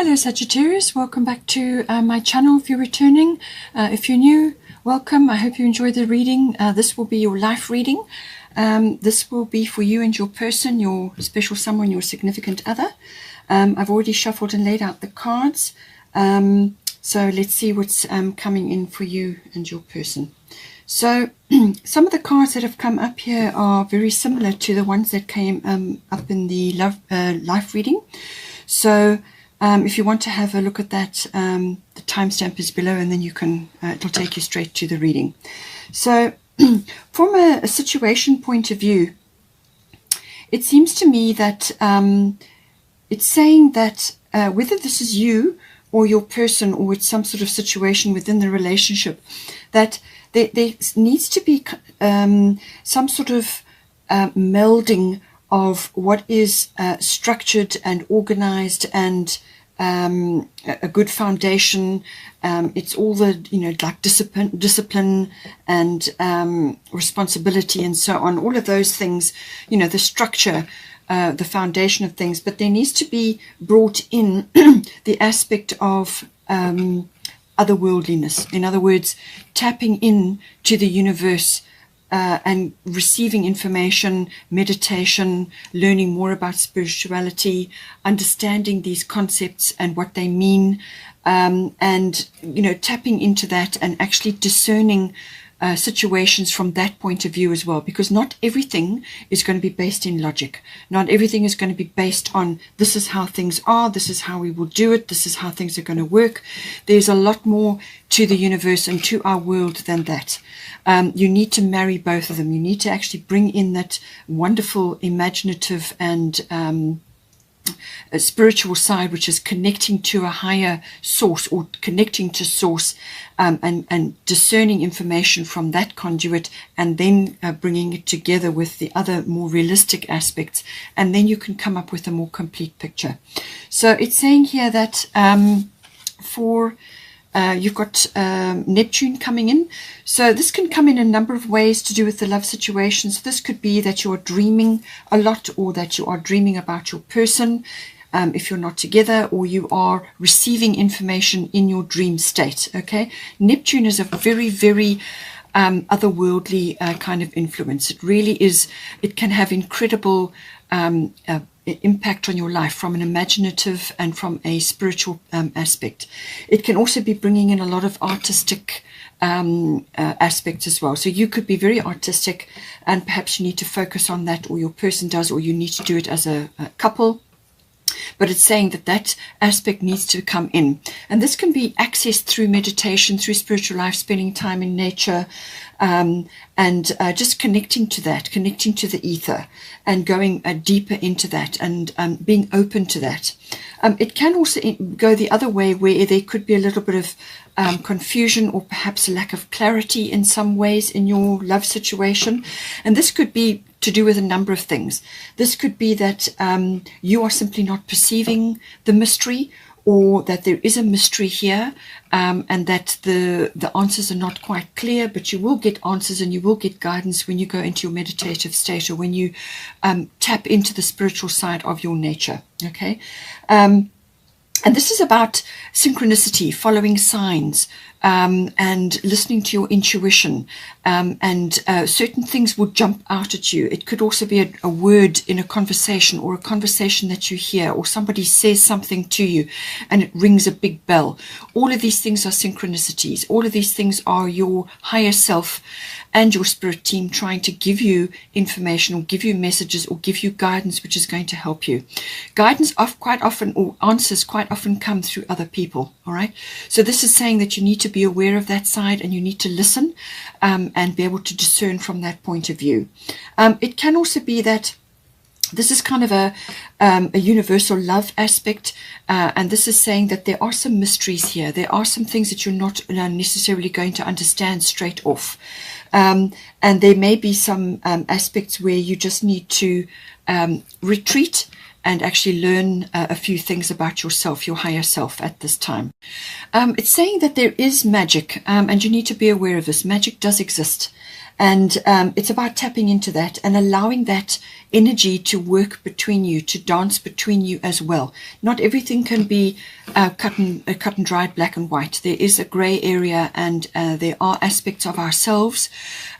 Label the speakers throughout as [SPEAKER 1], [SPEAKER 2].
[SPEAKER 1] Hello Sagittarius, welcome back to my channel if you're returning. If you're new, welcome. I hope you enjoy the reading. This will be your life reading. This will be for you and your person, your special someone, your significant other. I've already shuffled and laid out the cards. So let's see what's coming in for you and your person. So some of the cards that have come up here are very similar to the ones that came up in the life reading. So if you want to have a look at that, the timestamp is below, and then you can it'll take you straight to the reading. So from a situation point of view, it seems to me that it's saying that whether this is you or your person, or it's some sort of situation within the relationship, that there needs to be some sort of melding of what is structured and organized and a good foundation. It's all the, like discipline and responsibility and so on, all of those things, the structure, the foundation of things. But there needs to be brought in the aspect of otherworldliness. In other words, tapping in to the universe, and receiving information, meditation, learning more about spirituality, understanding these concepts and what they mean, and tapping into that and actually discerning situations from that point of view as well, because not everything is going to be based in logic. Not everything is going to be based on this is how things are, this is how we will do it, this is how things are going to work. There's a lot more to the universe and to our world than that. You need to marry both of them. You need to actually bring in that wonderful imaginative and a spiritual side, which is connecting to a higher source, or connecting to source, and discerning information from that conduit, and then bringing it together with the other more realistic aspects, and then you can come up with a more complete picture. So it's saying here that you've got Neptune coming in. So this can come in a number of ways to do with the love situation. So this could be that you're dreaming a lot, or that you are dreaming about your person, if you're not together, or you are receiving information in your dream state. Okay, Neptune is a very, very otherworldly kind of influence. It really is. It can have incredible impact on your life from an imaginative and from a spiritual aspect. It can also be bringing in a lot of artistic aspects as well. So you could be very artistic, and perhaps you need to focus on that, or your person does, or you need to do it as a couple. But it's saying that that aspect needs to come in. And this can be accessed through meditation, through spiritual life, spending time in nature, and just connecting to that, connecting to the ether, and going deeper into that, and being open to that. It can also go the other way, where there could be a little bit of confusion, or perhaps a lack of clarity in some ways in your love situation. And this could be to do with a number of things. This could be that you are simply not perceiving the mystery, or that there is a mystery here, and that the answers are not quite clear, but you will get answers and you will get guidance when you go into your meditative state, or when you tap into the spiritual side of your nature. Okay. And this is about synchronicity, following signs, and listening to your intuition, and certain things will jump out at you. It could also be a word in a conversation, or a conversation that you hear, or somebody says something to you and it rings a big bell. All of these things are synchronicities. All of these things are your higher self and your spirit team trying to give you information, or give you messages, or give you guidance, which is going to help you. Guidance quite often, or answers quite often, come through other people. All right. So this is saying that you need to be aware of that side, and you need to listen, and be able to discern from that point of view. It can also be that this is kind of a universal love aspect, and this is saying that there are some mysteries here. There are some things that you're not necessarily going to understand straight off, and there may be some aspects where you just need to retreat and actually learn a few things about yourself, your higher self, at this time. It's saying that there is magic, and you need to be aware of this. Magic does exist. And it's about tapping into that and allowing that energy to work between you, to dance between you as well. Not everything can be cut and dried black and white. There is a grey area, and there are aspects of ourselves,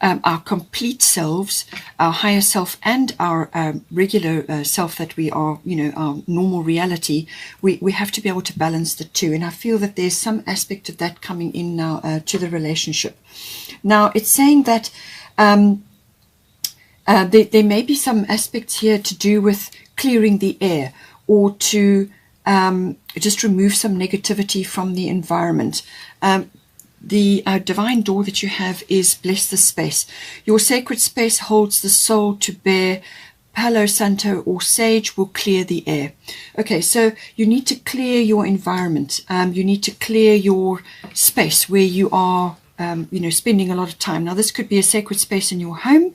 [SPEAKER 1] our complete selves, our higher self, and our regular self that we are, our normal reality. We have to be able to balance the two, and I feel that there's some aspect of that coming in now to the relationship. Now, it's saying that there may be some aspects here to do with clearing the air, or to just remove some negativity from the environment. The divine door that you have is bless the space. Your sacred space holds the soul to bear. Palo Santo or sage will clear the air. Okay, so you need to clear your environment. You need to clear your space where you are spending a lot of time. Now, this could be a sacred space in your home.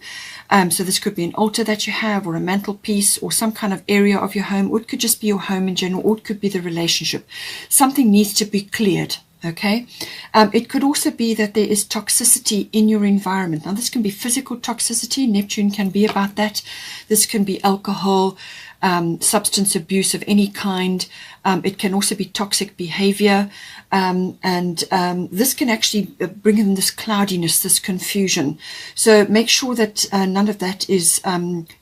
[SPEAKER 1] So this could be an altar that you have, or a mantelpiece, or some kind of area of your home, or it could just be your home in general, or it could be the relationship. Something needs to be cleared, okay? It could also be that there is toxicity in your environment. Now, this can be physical toxicity. Neptune can be about that. This can be alcohol, substance abuse of any kind. It can also be toxic behavior. This can actually bring in this cloudiness, this confusion. So make sure that none of that is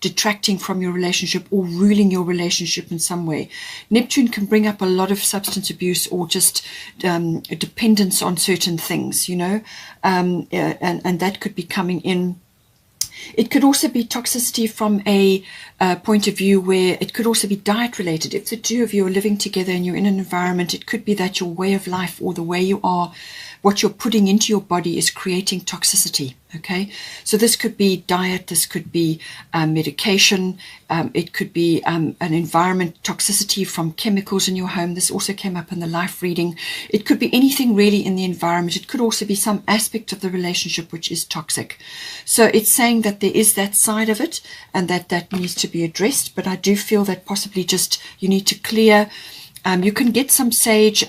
[SPEAKER 1] detracting from your relationship or ruling your relationship in some way. Neptune can bring up a lot of substance abuse, or just dependence on certain things, and that could be coming in. It could also be toxicity from a point of view where it could also be diet related. If the two of you are living together and you're in an environment, it could be that your way of life, or the way you are, what you're putting into your body, is creating toxicity. Okay, so this could be diet, this could be medication, it could be an environment toxicity from chemicals in your home. This also came up in the life reading. It could be anything really in the environment. It could also be some aspect of the relationship which is toxic. So it's saying that there is that side of it, and that needs to be addressed. But I do feel that possibly just you need to clear. You can get some sage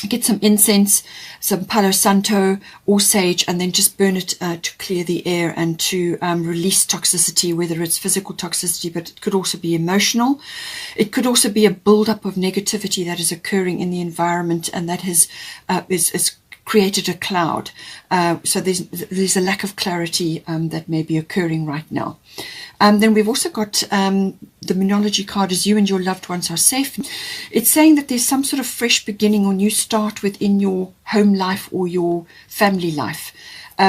[SPEAKER 1] get some incense, some Palo Santo or sage, and then just burn it to clear the air and to release toxicity, whether it's physical toxicity, but it could also be emotional. It could also be a buildup of negativity that is occurring in the environment, and that has is created a cloud. So there's a lack of clarity that may be occurring right now. Then we've also got the Moonology card is you and your loved ones are safe. It's saying that there's some sort of fresh beginning or new start within your home life or your family life.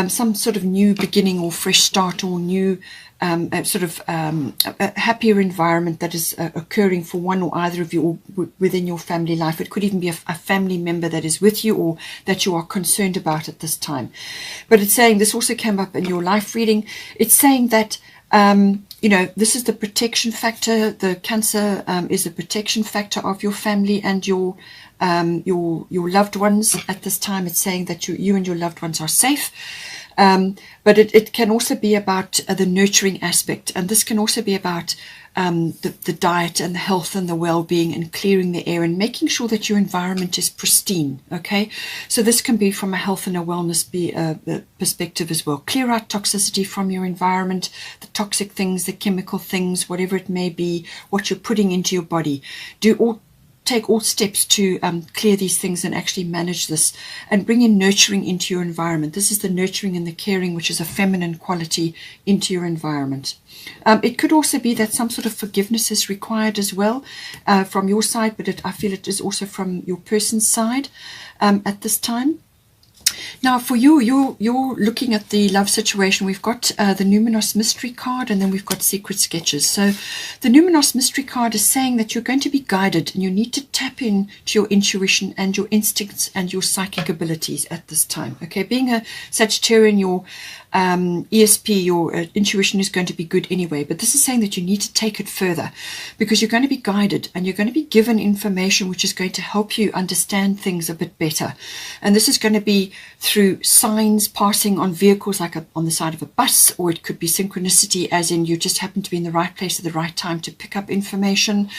[SPEAKER 1] Some sort of new beginning or fresh start, or new a happier environment that is occurring for one or either of you, or within your family life. It could even be a family member that is with you, or that you are concerned about at this time. But it's saying, this also came up in your life reading, it's saying that this is the protection factor. The Cancer is the protection factor of your family and your loved ones at this time. It's saying that you and your loved ones are safe. But it can also be about the nurturing aspect, and this can also be about the diet and the health and the well-being, and clearing the air and making sure that your environment is pristine. Okay, so this can be from a health and a wellness perspective as well. Clear out toxicity from your environment, the toxic things, the chemical things, whatever it may be, what you're putting into your body. Take all steps to clear these things and actually manage this, and bring in nurturing into your environment. This is the nurturing and the caring, which is a feminine quality, into your environment. It could also be that some sort of forgiveness is required as well from your side, but I feel it is also from your person's side at this time. Now, for you're looking at the love situation. We've got the Numinous Mystery card, and then we've got Secret Sketches. So the Numinous Mystery card is saying that you're going to be guided, and you need to tap in to your intuition and your instincts and your psychic abilities at this time. Okay, being a Sagittarian, your ESP, your intuition is going to be good anyway, but this is saying that you need to take it further, because you're going to be guided and you're going to be given information which is going to help you understand things a bit better. And this is going to be through signs passing on vehicles, like on the side of a bus, or it could be synchronicity, as in you just happen to be in the right place at the right time to pick up information.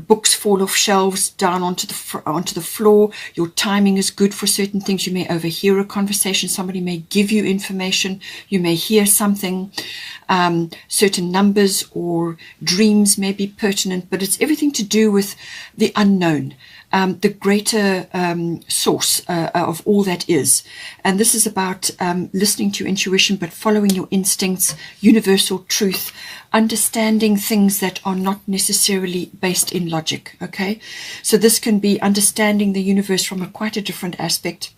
[SPEAKER 1] Books fall off shelves down onto the floor. Your timing is good for certain things. You may overhear a conversation. Somebody may give you information information. You may hear something, certain numbers or dreams may be pertinent, but it's everything to do with the unknown, the greater source of all that is. And this is about listening to your intuition, but following your instincts, universal truth, understanding things that are not necessarily based in logic. Okay, so this can be understanding the universe from quite a different aspect.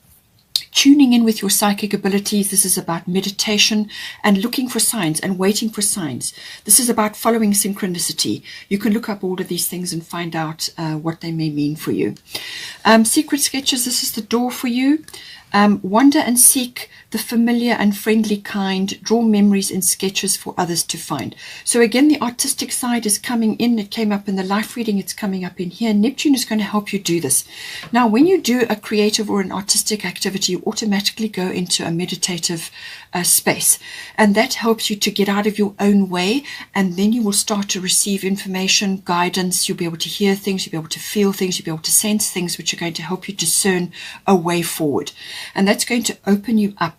[SPEAKER 1] Tuning in with your psychic abilities. This is about meditation and looking for signs and waiting for signs. This is about following synchronicity. You can look up all of these things and find out what they may mean for you. Secret sketches, this is the door for you. Wander and seek the familiar and friendly kind. Draw memories in sketches for others to find. So again, the artistic side is coming in. It came up in the life reading. It's coming up in here. Neptune is going to help you do this. Now, when you do a creative or an artistic activity, you automatically go into a meditative space. And that helps you to get out of your own way. And then you will start to receive information, guidance. You'll be able to hear things. You'll be able to feel things. You'll be able to sense things, which are going to help you discern a way forward. And that's going to open you up.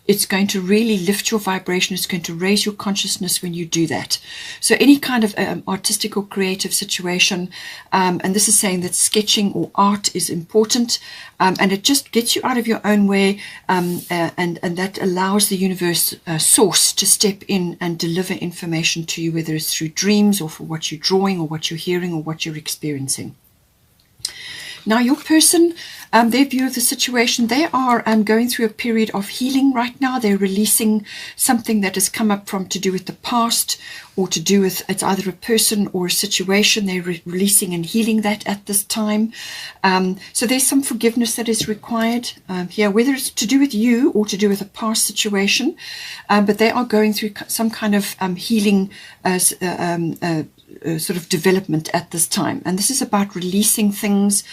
[SPEAKER 1] It's going to really lift your vibration. It's going to raise your consciousness when you do that. So any kind of artistic or creative situation, and this is saying that sketching or art is important, and it just gets you out of your own way, and that allows the universe source to step in and deliver information to you, whether it's through dreams or for what you're drawing or what you're hearing or what you're experiencing. Now, your person, their view of the situation, they are going through a period of healing right now. They're releasing something that has come up from to do with the past, or to do with, it's either a person or a situation. They're releasing and healing that at this time. So there's some forgiveness that is required here, whether it's to do with you or to do with a past situation. But they are going through some kind of healing sort of development at this time, and this is about releasing things.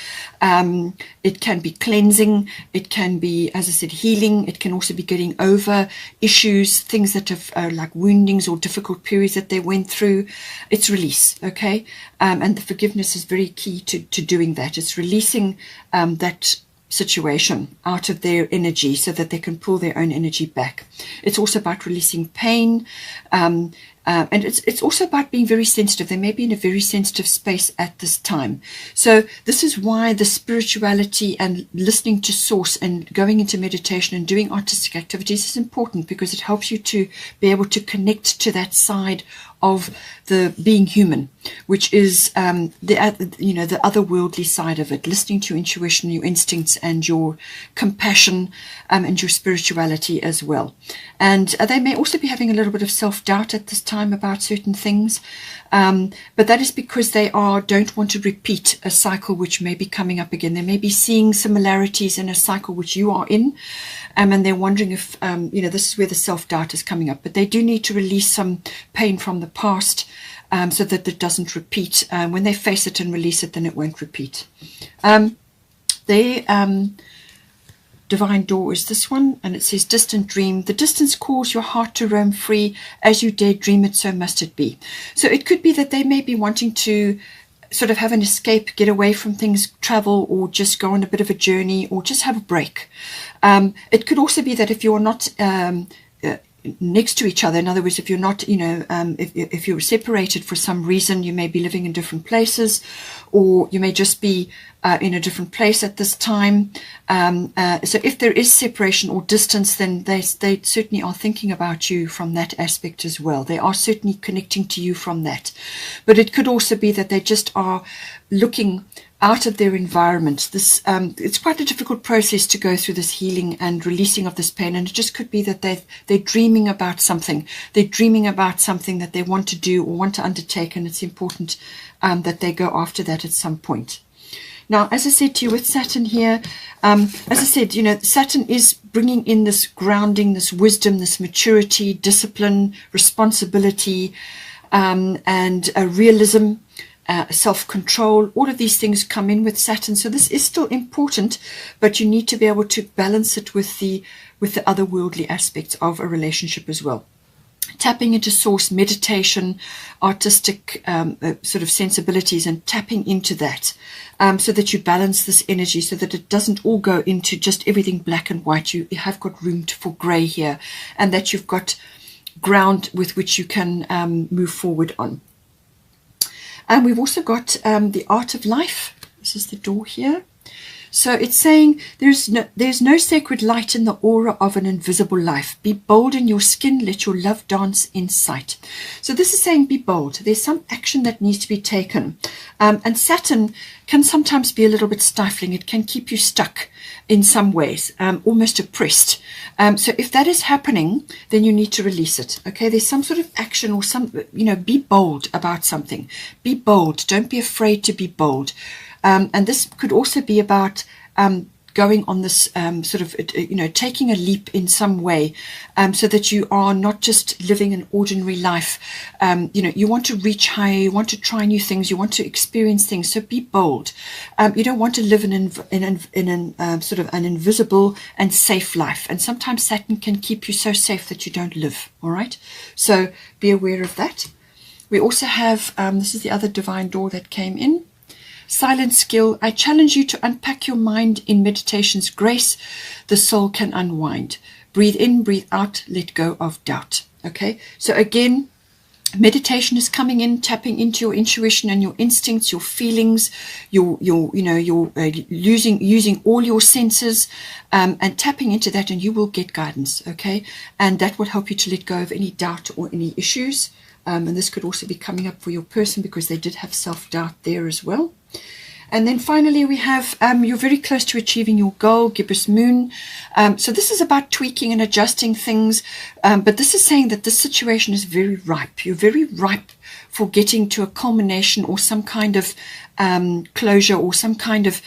[SPEAKER 1] It can be cleansing, it can be, as I said, healing. It can also be getting over issues, things that have like woundings or difficult periods that they went through. It's release, okay, and the forgiveness is very key to doing that. It's releasing that situation out of their energy so that they can pull their own energy back. It's also about releasing pain, and it's also about being very sensitive. They may be in a very sensitive space at this time. So this is why the spirituality and listening to source and going into meditation and doing artistic activities is important, because it helps you to be able to connect to that side of the being human, which is the otherworldly side of it, listening to your intuition, your instincts, and your compassion, and your spirituality as well. And they may also be having a little bit of self-doubt at this time about certain things, but that is because they don't want to repeat a cycle which may be coming up again. They may be seeing similarities in a cycle which you are in, and they're wondering if this is where the self-doubt is coming up. But they do need to release some pain from the past, so that it doesn't repeat. When they face it and release it, then it won't repeat. Divine door is this one, and it says distant dream. The distance calls your heart to roam free. As you dare dream it, so must it be. So it could be that they may be wanting to sort of have an escape, get away from things, travel, or just go on a bit of a journey, or just have a break. It could also be that if you're not next to each other, in other words, if you're not, if you're separated for some reason, you may be living in different places, or you may just be in a different place at this time. So if there is separation or distance, then they certainly are thinking about you from that aspect as well. They are certainly connecting to you from that. But it could also be that they just are looking out of their environment. This it's quite a difficult process to go through this healing and releasing of this pain, and it just could be that they're dreaming about something. They're dreaming about something that they want to do or want to undertake, and it's important that they go after that at some point. Now, as I said to you with Saturn here, as I said, Saturn is bringing in this grounding, this wisdom, this maturity, discipline, responsibility, and realism, self-control. All of these things come in with Saturn. So this is still important, but you need to be able to balance it with the otherworldly aspects of a relationship as well. tapping into source, meditation, artistic sort of sensibilities, and tapping into that so that you balance this energy so that it doesn't all go into just everything black and white. You have got room for grey here, and that you've got ground with which you can move forward on. And we've also got the art of life. This is the door here. So it's saying there's no sacred light in the aura of an invisible life. Be bold in your skin. Let your love dance in sight. So this is saying be bold. There's some action that needs to be taken. And Saturn can sometimes be a little bit stifling. It can keep you stuck in some ways, almost oppressed. So if that is happening, then you need to release it. Okay, there's some sort of action or some, be bold about something. Be bold. Don't be afraid to be bold. And this could also be about going on this sort of, taking a leap in some way so that you are not just living an ordinary life. You want to reach higher, you want to try new things, you want to experience things. So be bold. You don't want to live in sort of an invisible and safe life. And sometimes Saturn can keep you so safe that you don't live. All right. So be aware of that. We also have, this is the other divine door that came in. Silent skill. I challenge you to unpack your mind in meditation's grace. The soul can unwind. Breathe in, breathe out, let go of doubt. Okay, so again, meditation is coming in, tapping into your intuition and your instincts, your feelings, you're using all your senses and tapping into that, and you will get guidance. Okay, and that will help you to let go of any doubt or any issues. And this could also be coming up for your person because they did have self-doubt there as well. And then finally we have you're very close to achieving your goal, gibbous moon. So this is about tweaking and adjusting things. But this is saying that this situation is very ripe. You're very ripe for getting to a culmination or some kind of closure or some kind of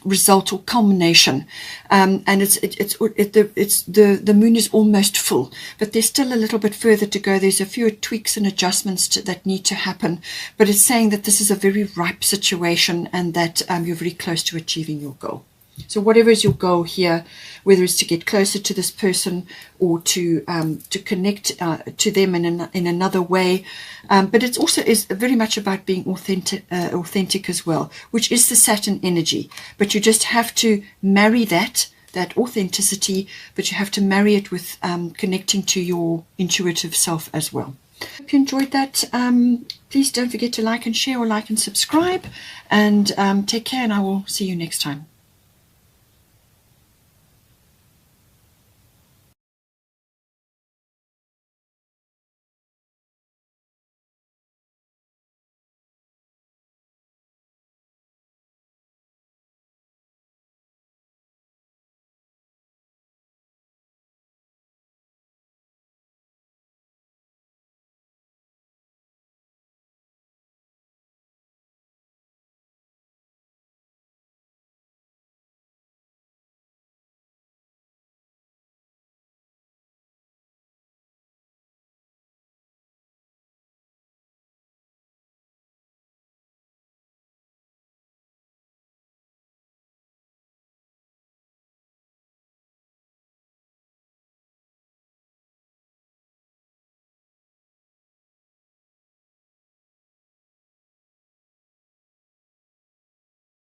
[SPEAKER 1] result or culmination. And the moon is almost full, but there's still a little bit further to go. There's a few tweaks and adjustments that need to happen, but it's saying that this is a very ripe situation and that you're very close to achieving your goal. So whatever is your goal here, whether it's to get closer to this person or to connect to them in another way, but it also is very much about being authentic as well, which is the Saturn energy. But you just have to marry that authenticity, but you have to marry it with connecting to your intuitive self as well. Hope you enjoyed that. Please don't forget to like and share or like and subscribe, and take care, and I will see you next time.